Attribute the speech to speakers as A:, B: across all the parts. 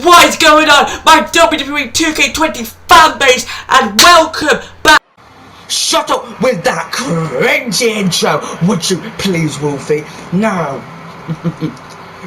A: What is going on, my WWE 2K20 fan base, and welcome back.
B: Shut up with that cringy intro, would you please, Wolfie? Now,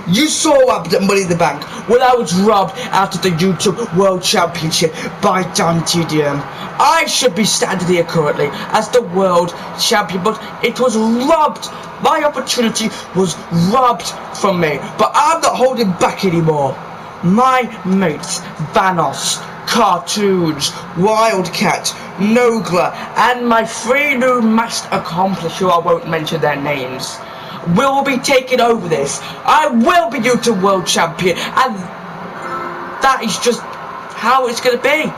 B: you saw what happened at Money in the Bank when I was robbed out of the YouTube World Championship by TDM. I should be standing here currently as the World Champion, but it was robbed. My opportunity was robbed from me, but I'm not holding back anymore. My mates, Vanos, Cartoons, Wildcat, Nogla, and my three new masked accomplices, who I won't mention their names, will be taking over this. I will be YouTube World Champion, and that is just how it's going to be.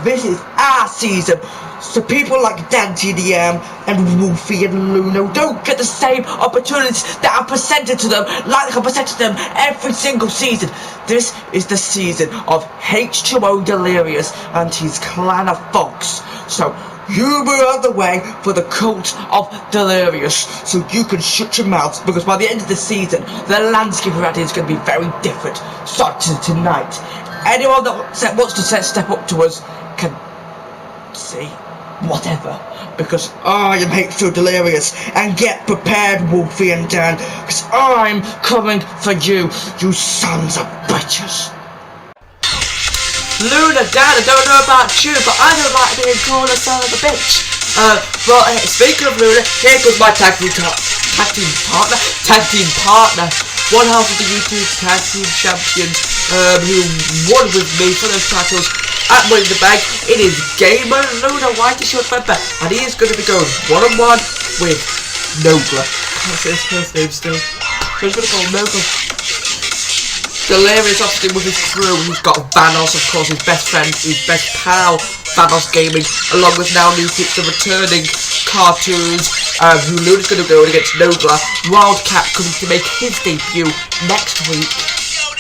B: This is our season, so people like TDM and Wolfie and Luno don't get the same opportunities that are presented to them like I presented to them every single season. This is the season of H2O Delirious and his clan of folks. So you move out of the way for the cult of Delirious, so you can shut your mouths, because by the end of the season, the landscape around here is going to be very different. Starting tonight, anyone that wants to step up to us can see whatever, because I am H2O Delirious, and get prepared, Wolfie and Dan, because I'm coming for you, you sons of bitches.
A: Luna, Dad, I don't know about you, but I don't like being called a son of a bitch. Speaking of Luna, here goes my tag team partner, one half of the YouTube tag team champions, who won with me for those titles at Money in the Bank. It is Gamer Luna, Whitey Short Member, and he is going to be going one-on-one with Nogla. I can't say his first name still, so I'm going to call him Nogla. Delirious, obviously, with his crew. He's got Vanos, of course, his best friend, his best pal, Vanos Gaming, along with now new tips the returning Cartoons, who Luna's going to go against Nogla. Wildcat coming to make his debut next week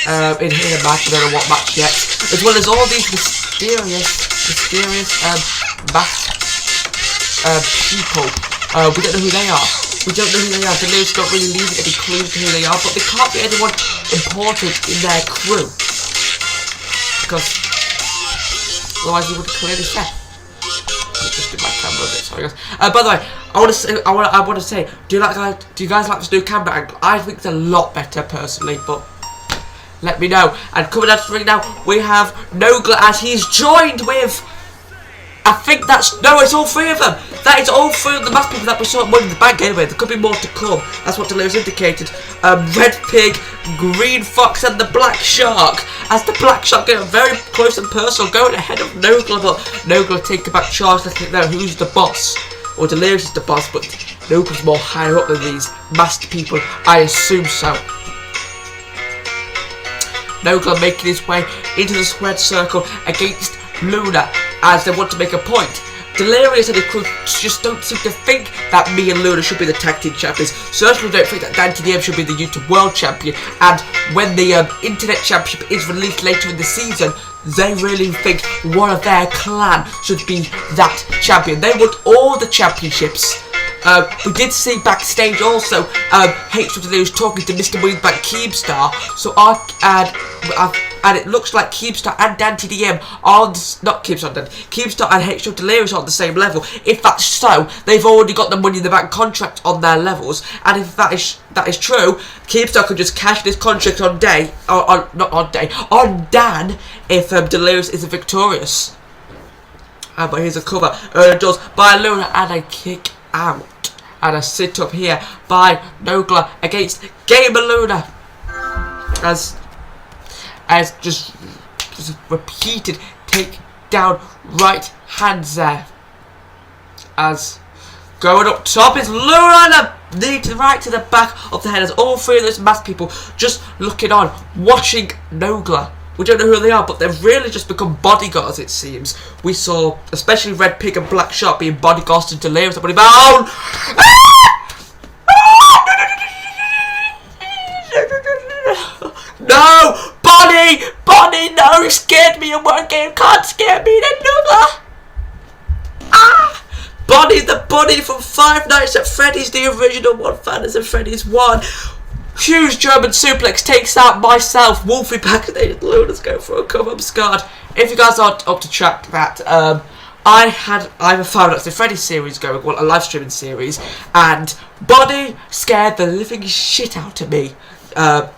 A: in a match. I don't know what match yet. As well as all these mysterious masked people. We don't know who they are. Delirious don't really leave any clues to who they are, but they can't be anyone important in their crew, because otherwise you would have clearly said. Just do my camera a bit, sorry guys. By the way, I want to say, do you guys like this new camera angle? I think it's a lot better personally, but let me know. And coming out right now, we have Nogla, as he's joined with, I think it's all three of them. That is all three of the masked people that we saw at Money in the Bank anyway. There could be more to come. That's what Delirious indicated. Red Pig, Green Fox, and the Black Shark. As the Black Shark getting very close and personal, going ahead of Nogla, but Nogla taking back charge. Let's think now who's the boss. Or Delirious is the boss, but Nogla's more higher up than these masked people. I assume so. Nogla making his way into the squared circle against Luna, as they want to make a point. Delirious and his crew just don't seem to think that me and Luna should be the tag team champions. Certainly don't think that TDM should be the YouTube World Champion. And when the Internet Championship is released later in the season, they really think one of their clan should be that champion. They want all the championships. We did see backstage also H2O Delirious talking to Mr. Money in the Bank Keemstar. So and it looks like Keemstar and TDM are not Keemstar and H2O Delirious are on the same level. If that's so, they've already got the Money in the Bank contract on their levels. And if that is true, Keemstar could just cash this contract on Dan if Delirious isn't victorious. But here's a cover. Does by Luna, and a kick out, and a sit up here by Nogla against Gamer Luna, as just repeated take down right hands there, as going up top is Luna, and a knee to the right to the back of the head, as all three of those masked people just looking on, watching Nogla. We don't know who they are, but they've really just become bodyguards, it seems. We saw, especially Red Pig and Black Shark, being bodyguards to Delirious. No! Bonnie, no! You scared me in one game, can't scare me in another! Bonnie the Bunny from Five Nights at Freddy's, the original one, Fantasy Freddy's 1. Huge German suplex takes out myself. Wolfie backstage. Luna's going for a cover. I'm scarred. If you guys aren't up to track that, I have a Five Nights at Freddy's series going, well, a live streaming series, and Bonnie scared the living shit out of me. The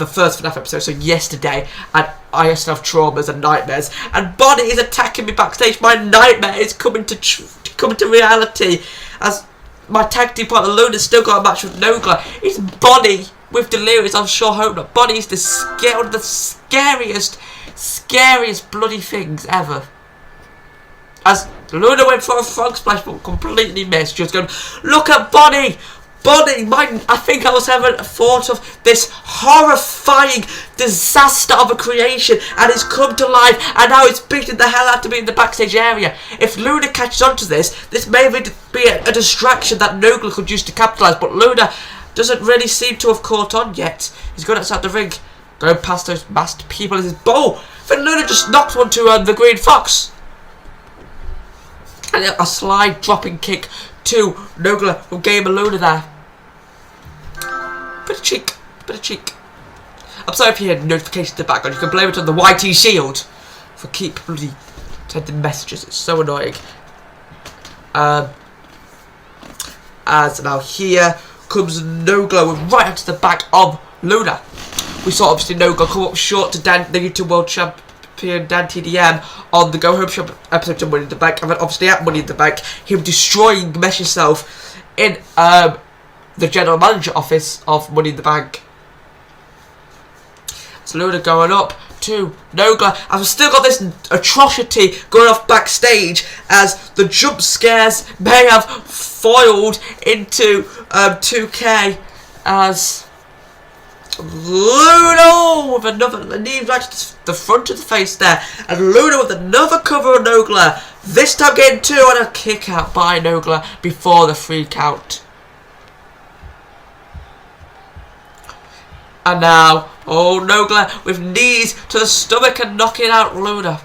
A: first FNAF episode, so yesterday, and I used to have traumas and nightmares, and Bonnie is attacking me backstage. My nightmare is coming to reality, as my tag team partner Luna's still got a match with Nogla. It's Bonnie with Delirious. I'm sure hope not. Bonnie's one of the scariest bloody things ever. As Luna went for a frog splash but completely missed. She was going, look at Bonnie! Bonnie! I think I was having a thought of this horrifying disaster of a creation, and it's come to life, and now it's beating the hell out of me in the backstage area. If Luna catches on to this may be a distraction that Nogla could use to capitalise, but Luna doesn't really seem to have caught on yet. He's going outside the ring, going past those masked people in his bowl. Then Luna just knocked one to the Green Fox. And a slide dropping kick to Nogla from Game of Luna there. Bit of cheek. I'm sorry if you hear notifications in the background. You can blame it on the YT Shield for keep bloody sending messages. It's so annoying. As now here comes Nogla right onto the back of Luna. We saw obviously Nogla come up short to the YouTube World Champion Dan TDM on the Go Home Shop episode of Money in the Bank, and then obviously at Money in the Bank, him destroying Mesh himself in the general manager office of Money in the Bank. So Luna going up to Nogla. I've still got this atrocity going off backstage, as the jump scares may have foiled into 2K, as Luna with another knee right to the front of the face there, and Luna with another cover of Nogla, this time getting 2 and a kick out by Nogla before the 3 count. And now, Nogla with knees to the stomach and knocking out Luna.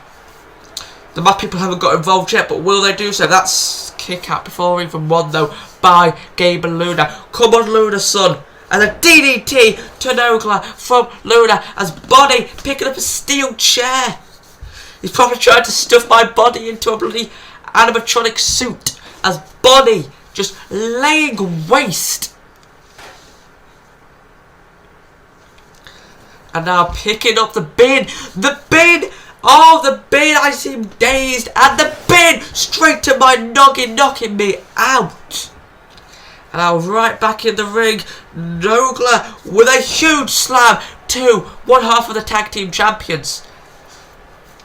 A: The math people haven't got involved yet, but will they do so? That's kick out before even 1 though by Gabe and Luna. Come on, Luna, son. And a DDT to Nogla from Luna, as Bonnie picking up a steel chair. He's probably trying to stuff my body into a bloody animatronic suit, as Bonnie just laying waste. And now picking up the bin. The bin! Oh, the bin! I seem dazed. And the bin! Straight to my noggin, knocking me out. And now right back in the ring. Nogla with a huge slam to one half of the tag team champions.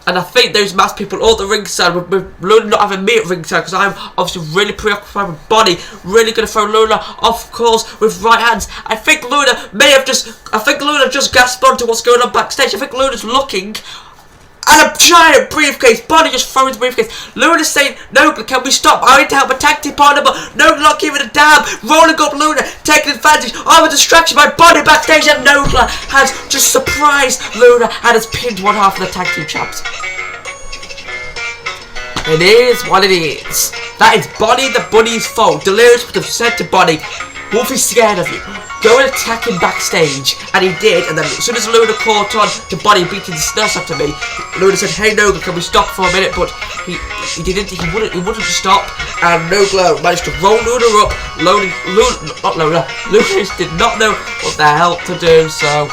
A: And I think those masked people all the ringside, with Luna not having me at ringside, because I'm obviously really preoccupied with Bonnie, really going to throw Luna off course with right hands. I think Luna just gasped onto what's going on backstage. I think Luna's looking at a giant briefcase. Bonnie just throwing the briefcase. Luna's saying, Nogla, can we stop? I need to help my tag team partner, but Nogla not giving a damn. Rolling up Luna, taking advantage of a distraction by Bonnie backstage, and Nogla has just surprised Luna and has pinned one half of the tag team champs. It is what it is. That is Bonnie the Bunny's fault. Delirious would have said to Bonnie, Wolfie's scared of you. Go and attack him backstage, and he did. And then as soon as Luna caught on to Bonnie beating the snot out of me, Luna said, "Hey Nogla, can we stop for a minute?" But he didn't. He wouldn't stop. And Nogla managed to roll Luna up. Luna did not know what the hell to do. So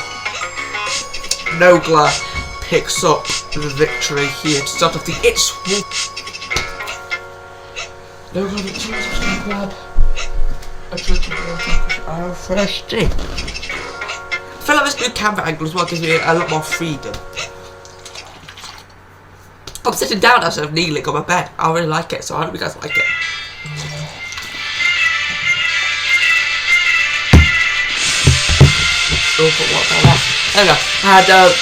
A: Nogla picks up the victory here to start off the It's Wolf. Nogla victory is going to grab a fresh tea. I feel like this new camera angle as well gives me a lot more freedom. I'm sitting down instead of kneeling on my bed. I really like it, so I hope you guys like it. There we go. And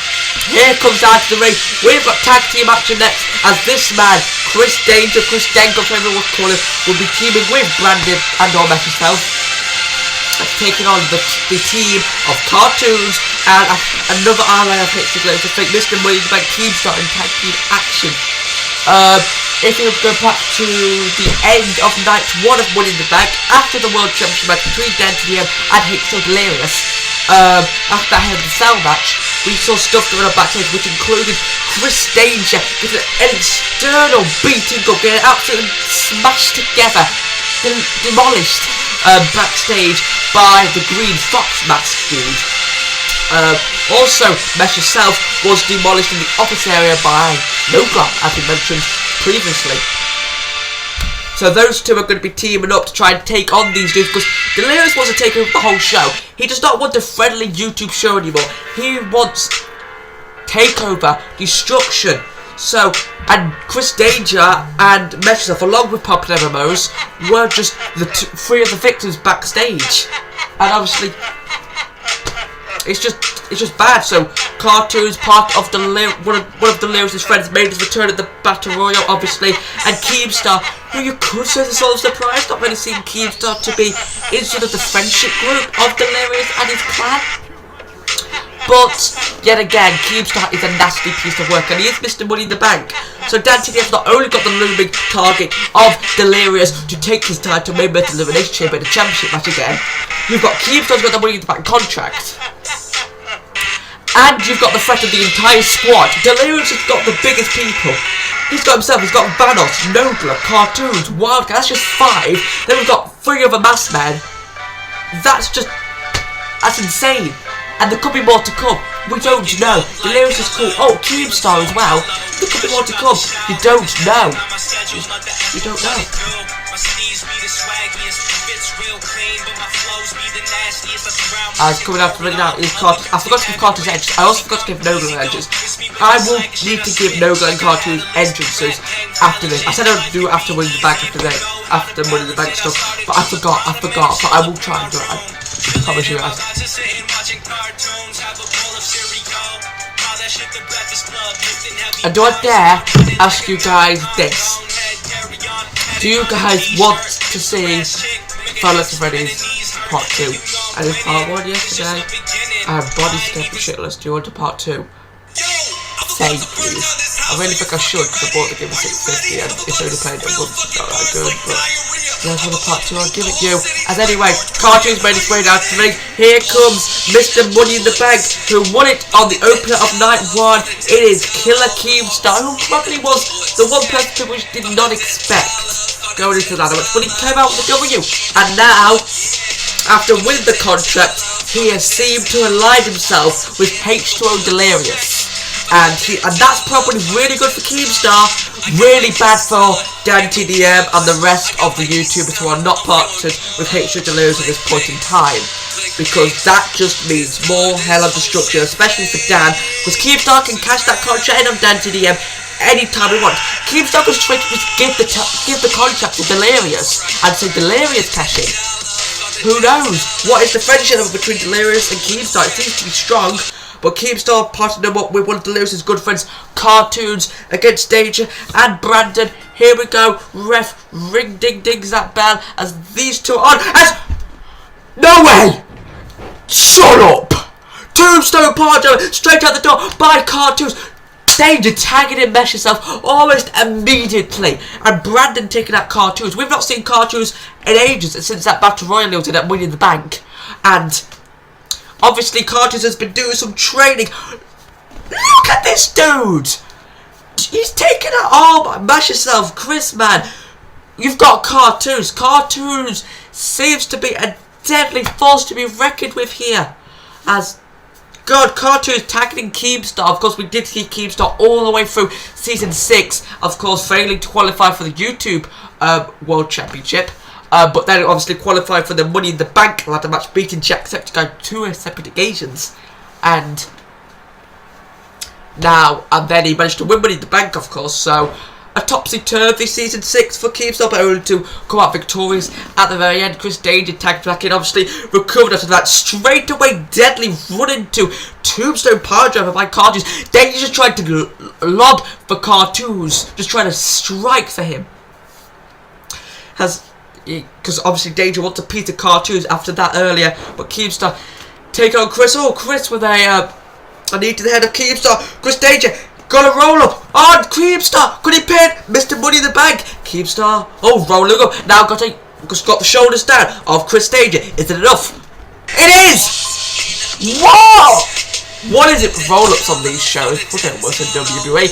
A: here comes out to the ring. We've got tag team action next, as this man, Chris Danger, Chris Denko, whatever we'll call him, will be teaming with Brandon and or Mesh himself, taking on the team of Cartoons and another ally of Hexaglow to think Mr. Money in the Bank team starting tag team action. If you go back to the end of night 1 of Money in the Bank, after the World Championship match between Dan TDM and Hexaglow Delirious, after that Hell in a Cell match, we saw stuff going on backstage, which included Chris Danger getting an external beating up, getting absolutely smashed together, demolished backstage by the Green Fox mask dude. Also, Mesh herself was demolished in the office area by Nogla, as we mentioned previously. So those two are going to be teaming up to try and take on these dudes, because Delirious wants to take over the whole show. He does not want a friendly YouTube show anymore. He wants takeover, destruction. So, and Chris Danger and Mesh herself, along with Popular MMOs, were just the three of the victims backstage. And obviously, it's just bad. So Cartoons, part of one of Delirious' friends, made his return at the Battle Royal, obviously, and Keemstar, who you could say is a sort of surprise, not really seeing Keemstar to be in sort of the friendship group of Delirious and his clan. But yet again, Keemstar is a nasty piece of work, and he is Mr. Money in the Bank. So Dan TDF's not only got the looming target of Delirious to take his title, maybe at the Elimination Chamber in the Championship match again. You've got Keemstar's got the Money in the Bank contract. And you've got the threat of the entire squad. Delirious has got the biggest people. He's got himself, he's got Vanos, Nogla, Cartoons, Wildcat, that's just 5. Then we've got 3 other masked men. That's insane. And there could be more to come. We don't know. Delirious is cool. Oh, Keemstar as well. There could be more to come. You don't know. You don't know. I was coming out from it now. I forgot to give Cartoons edges. I also forgot to give Nogla edges. I will need to give Nogla and Cartoons entrances after this. I said I would do it after winning the bank after winning the bank stuff, but I forgot. But I will try and do it. I promise you guys. And do I dare ask you guys this? Do you guys want to see Fellas Freddy's Part 2? I did Part 1 yesterday. Body Step Shitless. Do you want a Part 2? Say please. I really think I should, because I bought the game for $6.50 and it's only played it once. It's not that good, but yeah, for the Part 2, I'll give it you. As anyway, Cartoons made his way down to the ring. Here comes Mr. Money in the Bank, who won it on the opener of Night 1. It is Killer Keemstar, who probably was the one person people did not expect going into that match, but he came out with the W. And now, after winning the contract, he has seemed to align himself with H2O Delirious. And that's probably really good for Keemstar, really bad for Dan TDM and the rest of the YouTubers who are not partnered with H2O Delirious at this point in time. Because that just means more hell and destruction, especially for Dan, because Keemstar can cash that contract in on Dan TDM anytime he wants. Keemstar goes straight to give the contract to Delirious and say Delirious cash in. Who knows? What is the friendship between Delirious and Keemstar? It seems to be strong. But Keemstar partnered him up with one of Delirious' good friends, Cartoons, against Danger and Brandon. Here we go. Ref ring ding dings that bell as these two are on. As no way! Shut up! Tombstone Pardo straight out the door by Cartoons. Danger tagging in Mesh herself almost immediately, and Brandon taking out Cartoons. We've not seen Cartoons in ages since that Battle Royale he was in at Money in the Bank, and obviously Cartoons has been doing some training. Look at this dude! He's taken out all Mesh herself, Chris, man. You've got Cartoons. Cartoons seems to be a deadly force to be reckoned with here, as God, Cartoons tagging Keemstar. Of course, we did see Keemstar all the way through Season 6. Of course, failing to qualify for the YouTube World Championship. But then obviously qualified for the Money in the Bank ladder match, beating Jacksepticeye 2 separate occasions. And then he managed to win Money in the Bank, of course. So a topsy-turvy Season 6 for Keemstar, but only to come out victorious at the very end. Chris Danger tagged back in, obviously recovered after that straight away deadly run into Tombstone Power Driver by Cartoons. Danger just tried to lob for Cartoons, just trying to strike for him. Because obviously Danger wants to piece of Cartoons after that earlier, but Keemstar taking on Chris. Oh, Chris with a knee to the head of Keemstar. Chris Danger got a roll up on Keemstar. Could he pin Mr. Money in the Bank? Keemstar, oh, rolling up. Now got the shoulders down of Chris Danger. Is it enough? It is! What? What is it with roll-ups on these shows? We're getting worse than WWE.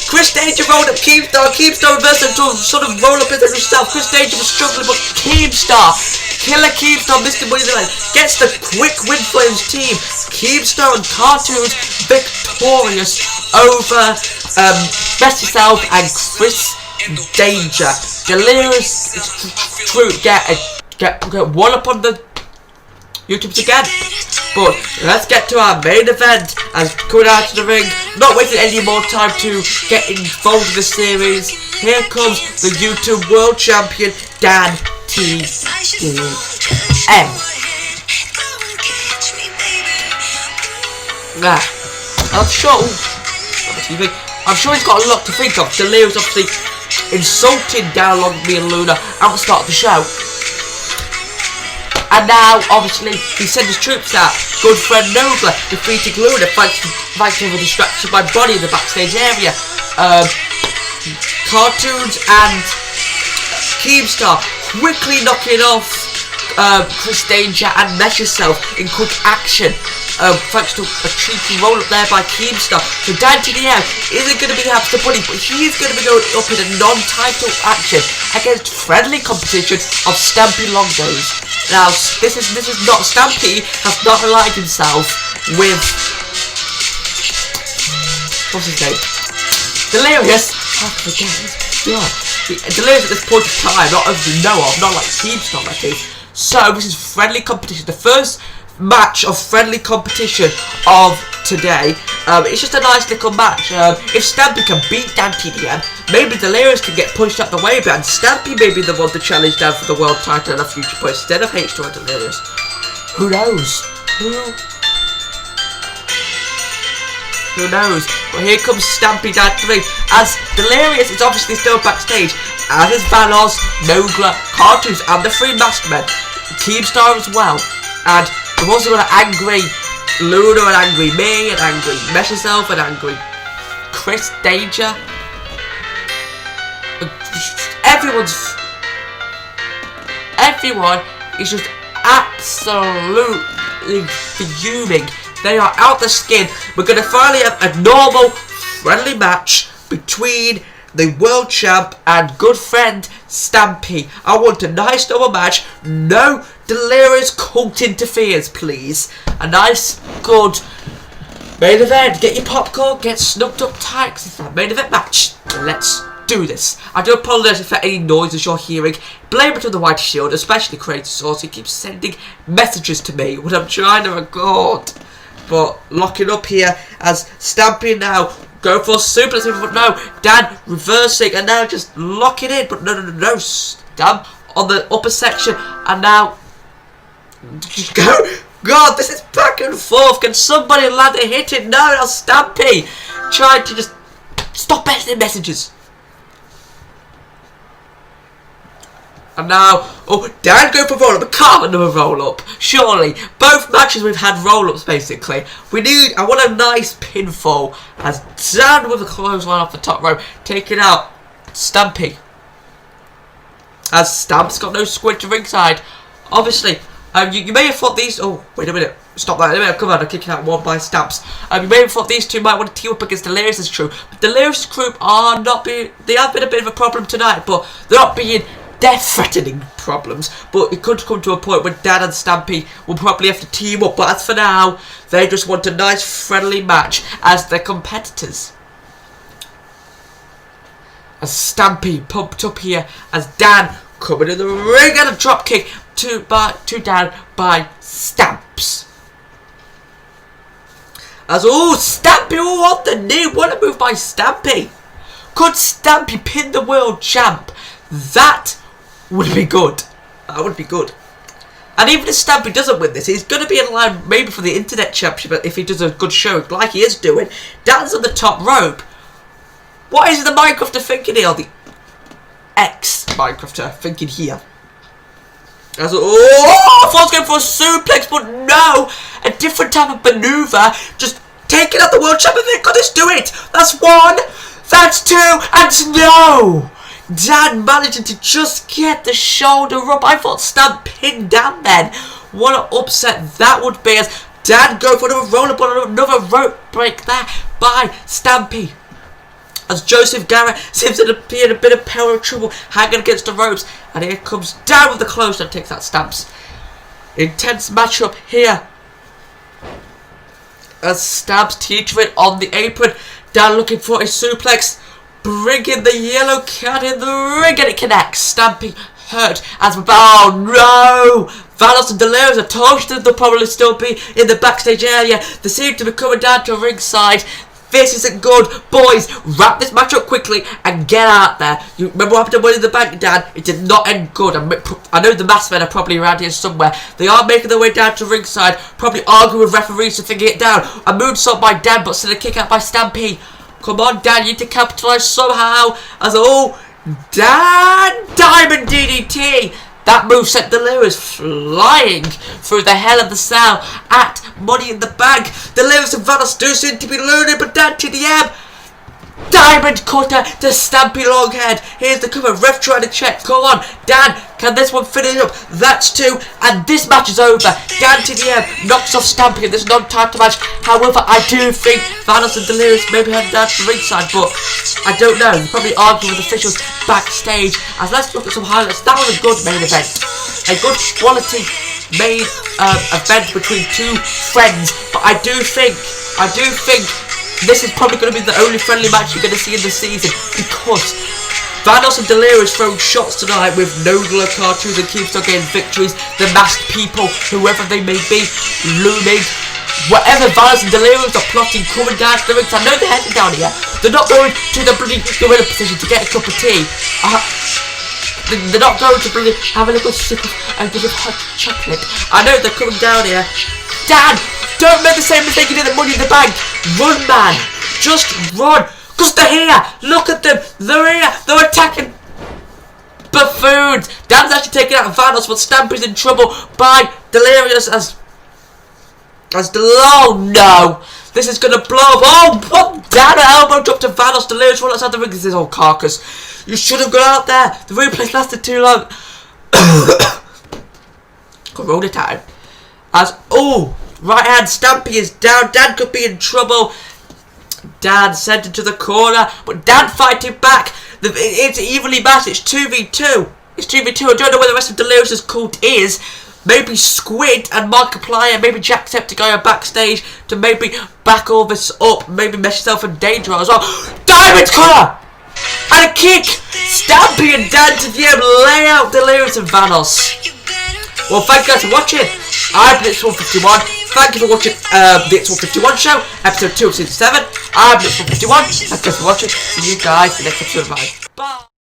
A: Chris Danger rolled up Keemstar. Keemstar reversed into sort of roll-up into himself. Chris Danger was struggling, but Keemstar, Killer Keemstar, Mr. Money in the Bank, gets the quick win for his team. Keemstar and Cartoons victorious over Best Yourself and Chris Danger. Delirious get one up on the YouTubes again. But let's get to our main event as coming out to the ring. Not wasting any more time to get involved in the series. Here comes the YouTube World Champion Dan TDM. I'm sure he's got a lot to think of. Delirious obviously insulting down along me and Luna at the start of the show. And now, obviously, he sent his troops out. Good friend Nobler defeating Luna thanks to the distraction by Bonnie in the backstage area. Cartoons and Keemstar quickly knocking off Chris Danger and Mesh Yourself in quick action. Thanks to a cheeky roll up there by Keemstar. So Dan TDM isn't going to be happy to Bunny, but he is going to be going up in a non-title action against friendly competition of Stampy Longos. Now, this is not Stampy has not aligned himself with what's his name? Delirious. Delirious at this point of time, not as we know of, not like Keemstar that is. So this is friendly competition. The first match of friendly competition of today. It's just a nice little match. If Stampy can beat Dan TDM, maybe Delirious can get pushed out the way a bit, and Stampy may be the one to challenge Dan for the world title in a future point instead of H2 and Delirious. Who knows? Who knows? But here comes Stampy down to the ring as Delirious is obviously still backstage, as is Vanos, Nogla, Cartoons, and the three masked men. Keemstar as well. And we've also got an angry Luna and angry me and angry Mesh Yourself and angry Chris Danger. Everyone is just absolutely fuming. They are out the skin. We're going to finally have a normal, friendly match between the world champ and good friend Stampy. I want a nice normal match. No Delirious cult interference, please. A nice, good main event. Get your popcorn, get snugged up tight, 'cause it's a main event match. Let's do this. I do apologise for any noises you're hearing. Blame it on the White Shield, especially Creator Source. He keeps sending messages to me when I'm trying to record. But locking up here as Stampy now go for a suplex, but no, Dan reversing and now just locking in, but no, Stamp on the upper section and now just go. God, this is back and forth. Can somebody land a hit in? No, that's Stampy trying to just stop sending messages. And now, Dan go for roll-up, but can't another roll-up. Surely, both matches we've had roll-ups basically. I want a nice pinfall as Dan with a clothesline off the top rope, taking out Stampy. As Stamp's got no squid to ringside. Obviously, you may have thought these. Oh, wait a minute. Stop that. Come on, I'm kicking out one by Stamps. You may have thought these two might want to team up against Delirious, is true. But Delirious group are not being. They have been a bit of a problem tonight, but they're not being death-threatening problems, but it could come to a point where Dan and Stampy will probably have to team up, but as for now, they just want a nice friendly match as their competitors. As Stampy pumped up here, as Dan coming in the ring and a drop kick to Dan by Stamps. As Stampy what the knee, what a move by Stampy. Could Stampy pin the world champ? That would be good. That would be good. And even if Stampy doesn't win this, he's going to be in line maybe for the Internet Championship if he does a good show like he is doing. Dan's on the top rope. What is the Minecrafter thinking here? The ex-Minecrafter thinking here. As I was going for a suplex, but no! A different type of maneuver. Just taking out the world champion. They got to do it. That's one. That's two. And no! Dan managing to just get the shoulder up. I thought Stamp pinned down then. What an upset that would be as Dan go for another rollerball, another rope break there by Stampy. As Joseph Garrett seems to be in a bit of power of trouble, hanging against the ropes. And here comes Dan with the close and takes that Stamps. Intense matchup here. As Stamps teetering on the apron. Dan looking for a suplex. Bringing the yellow card in the ring and it connects. Stampy hurt as oh no! Vanos and Delirious, I told you they'll probably still be in the backstage area. They seem to be coming down to ringside. This isn't good. Boys, wrap this match up quickly and get out there. You remember what happened to Money in the Bank, Dan? It did not end good. I know the masked men are probably around here somewhere. They are making their way down to ringside, probably arguing with referees to figure it down. A moonsault by Dan, but still a kick out by Stampy. Come on, Dan, you need to capitalise somehow. As Dan Diamond DDT. That move sent Delirious flying through the hell of the cell at Money in the Bank. Delirious and Vanos do seem to be learning, but Dan TDM. Diamond cutter to Stampy Longhead. Here's the cover. Ref trying to check. Come on, Dan. Can this one finish up? That's 2. And this match is over. Dan TDM knocks off Stampy in this non-title match. However, I do think Vanos and Delirious maybe head down to the ringside, but I don't know. You probably argue with officials backstage. As let's look at some highlights. That was a good main event. A good quality main event between two friends. But I do think this is probably going to be the only friendly match you're going to see in the season, because Vanos and Delirious throwing shots tonight with Nogla cartoons and Keepstone getting victories. The masked people, whoever they may be, looming. Whatever Vanos and Delirious are plotting, coming down to the rings. I know they're heading down here. They're not going to the bloody gorilla position to get a cup of tea. They're not going to bloody have a little sip of a bit of hot chocolate. I know they're coming down here. Dan, don't make the same mistake you did at Money in the Bank. Run, man. Just run. Because they're here. Look at them. They're here. They're attacking buffoons. Dan's actually taking out Vanos, but Stampy's in trouble by Delirious as oh no. This is going to blow up. Oh, what? Dan, an elbow drop to Vanos. Delirious run outside the ring. This is old carcass. You should have gone out there. The replay lasted too long. Corona time. As, right hand Stampy is down. Dan could be in trouble. Dan sent him to the corner, but Dan fighting back. It's evenly matched. It's 2v2. It's 2v2. I don't know where the rest of Delirious' cult is. Maybe Squid and Markiplier, maybe Jacksepticeye backstage to maybe back all this up. Maybe mess yourself in danger as well. Diamond cutter! And a kick! Stampy and Dan to the end lay out Delirious and Vanos. Well, thank you guys for watching. I'm Blitz151. Thank you for watching the X151 show, episode 2 of season 7. I'm Blitz151. Thank you guys for watching. See you guys in the next episode. Bye.